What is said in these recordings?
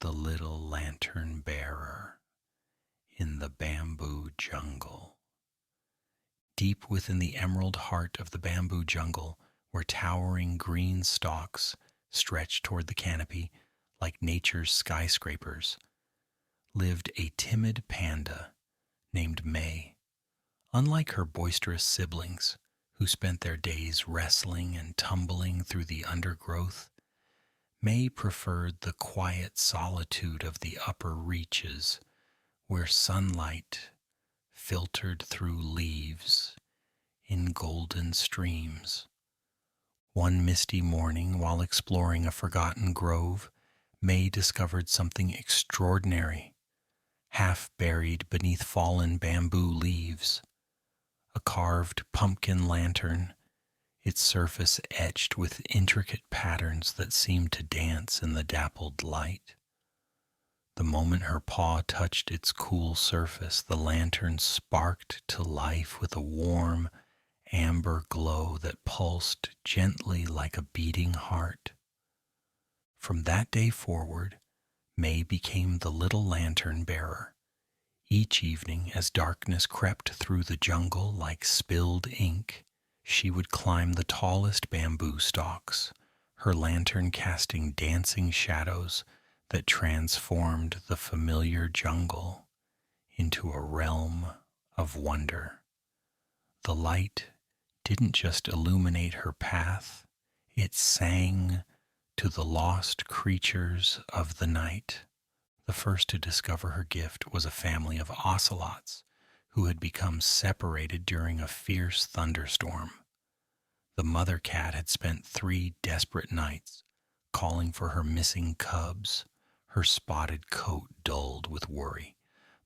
The little lantern bearer in the bamboo jungle. Deep within the emerald heart of the bamboo jungle, where towering green stalks stretched toward the canopy like nature's skyscrapers, lived a timid panda named May. Unlike her boisterous siblings, who spent their days wrestling and tumbling through the undergrowth, May preferred the quiet solitude of the upper reaches, where sunlight filtered through leaves in golden streams. One misty morning, while exploring a forgotten grove, May discovered something extraordinary, half buried beneath fallen bamboo leaves. A carved pumpkin lantern, its surface etched with intricate patterns that seemed to dance in the dappled light. The moment her paw touched its cool surface, the lantern sparked to life with a warm, amber glow that pulsed gently like a beating heart. From that day forward, May became the little lantern bearer. Each evening, as darkness crept through the jungle like spilled ink, she would climb the tallest bamboo stalks, her lantern casting dancing shadows that transformed the familiar jungle into a realm of wonder. The light didn't just illuminate her path, it sang to the lost creatures of the night. The first to discover her gift was a family of ocelots who had become separated during a fierce thunderstorm. The mother cat had spent 3 desperate nights calling for her missing cubs, her spotted coat dulled with worry.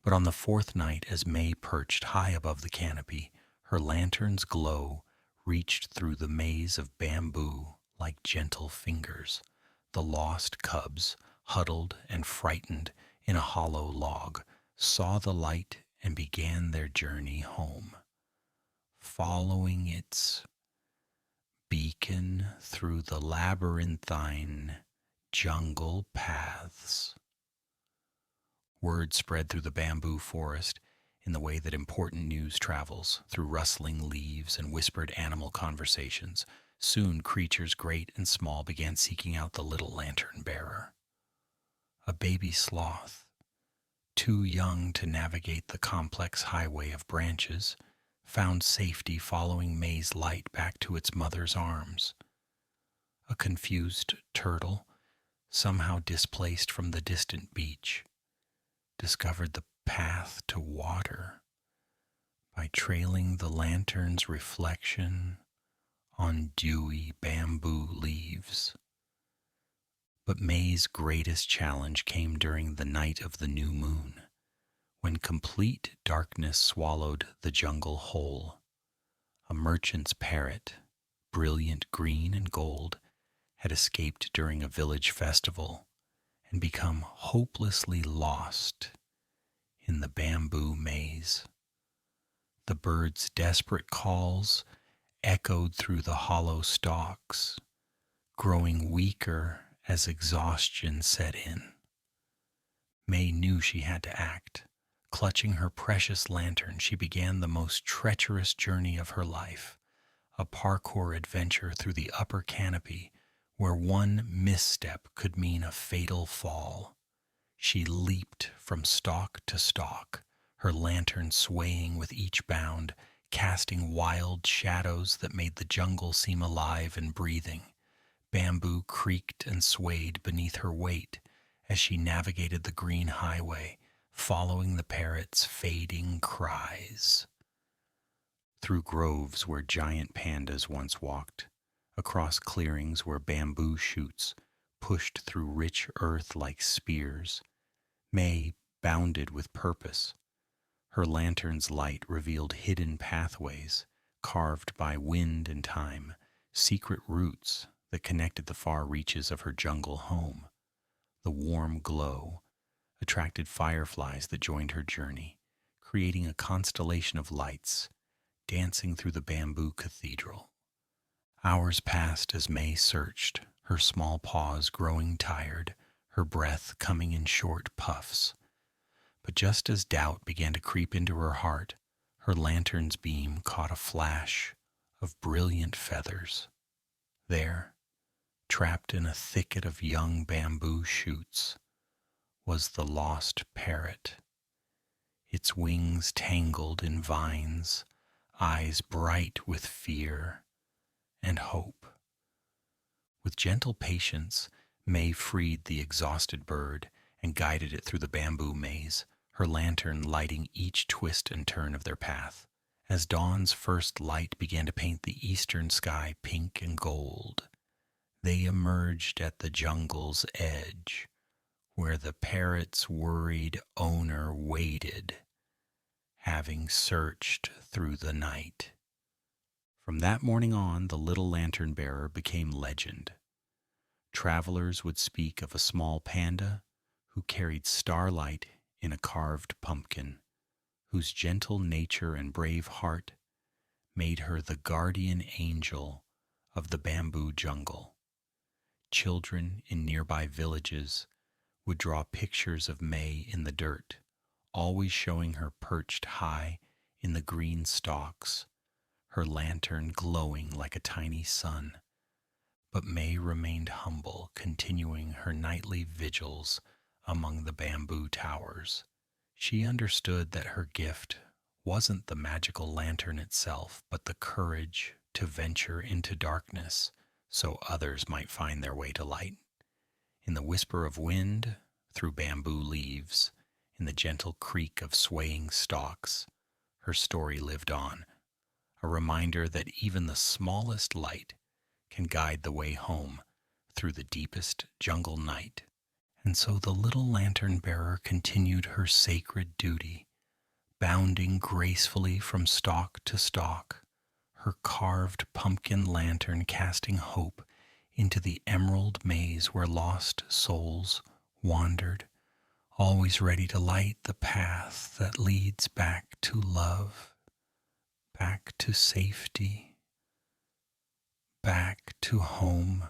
But on the 4th night, as May perched high above the canopy, her lantern's glow reached through the maze of bamboo like gentle fingers. The lost cubs, huddled and frightened in a hollow log, saw the light and began their journey home, following its beacon through the labyrinthine jungle paths. Word spread through the bamboo forest in the way that important news travels, through rustling leaves and whispered animal conversations. Soon creatures great and small began seeking out the little lantern bearer. A baby sloth, too young to navigate the complex highway of branches, found safety following May's light back to its mother's arms. A confused turtle, somehow displaced from the distant beach, discovered the path to water by trailing the lantern's reflection on dewy bamboo leaves. But May's greatest challenge came during the night of the new moon, when complete darkness swallowed the jungle whole. A merchant's parrot, brilliant green and gold, had escaped during a village festival and become hopelessly lost in the bamboo maze. The bird's desperate calls echoed through the hollow stalks, growing weaker as exhaustion set in. May knew she had to act. Clutching her precious lantern, she began the most treacherous journey of her life, a parkour adventure through the upper canopy where one misstep could mean a fatal fall. She leaped from stalk to stalk, her lantern swaying with each bound, casting wild shadows that made the jungle seem alive and breathing. Bamboo creaked and swayed beneath her weight as she navigated the green highway, following the parrot's fading cries. Through groves where giant pandas once walked, across clearings where bamboo shoots pushed through rich earth like spears, May bounded with purpose. Her lantern's light revealed hidden pathways carved by wind and time, secret routes that connected the far reaches of her jungle home. The warm glow attracted fireflies that joined her journey, creating a constellation of lights dancing through the bamboo cathedral. Hours passed as May searched, her small paws growing tired, her breath coming in short puffs. But just as doubt began to creep into her heart, her lantern's beam caught a flash of brilliant feathers. There, trapped in a thicket of young bamboo shoots, was the lost parrot, its wings tangled in vines, eyes bright with fear and hope. With gentle patience, May freed the exhausted bird and guided it through the bamboo maze, her lantern lighting each twist and turn of their path. As dawn's first light began to paint the eastern sky pink and gold, they emerged at the jungle's edge, where the parrot's worried owner waited, having searched through the night. From that morning on, the little lantern bearer became legend. Travelers would speak of a small panda who carried starlight in a carved pumpkin, whose gentle nature and brave heart made her the guardian angel of the bamboo jungle. Children in nearby villages would draw pictures of May in the dirt, always showing her perched high in the green stalks, her lantern glowing like a tiny sun. But May remained humble, continuing her nightly vigils among the bamboo towers. She understood that her gift wasn't the magical lantern itself, but the courage to venture into darkness so others might find their way to light. In the whisper of wind, through bamboo leaves, in the gentle creak of swaying stalks, her story lived on, a reminder that even the smallest light can guide the way home through the deepest jungle night. And so the little lantern bearer continued her sacred duty, bounding gracefully from stalk to stalk, her carved pumpkin lantern casting hope into the emerald maze where lost souls wandered, always ready to light the path that leads back to love, back to safety, back to home.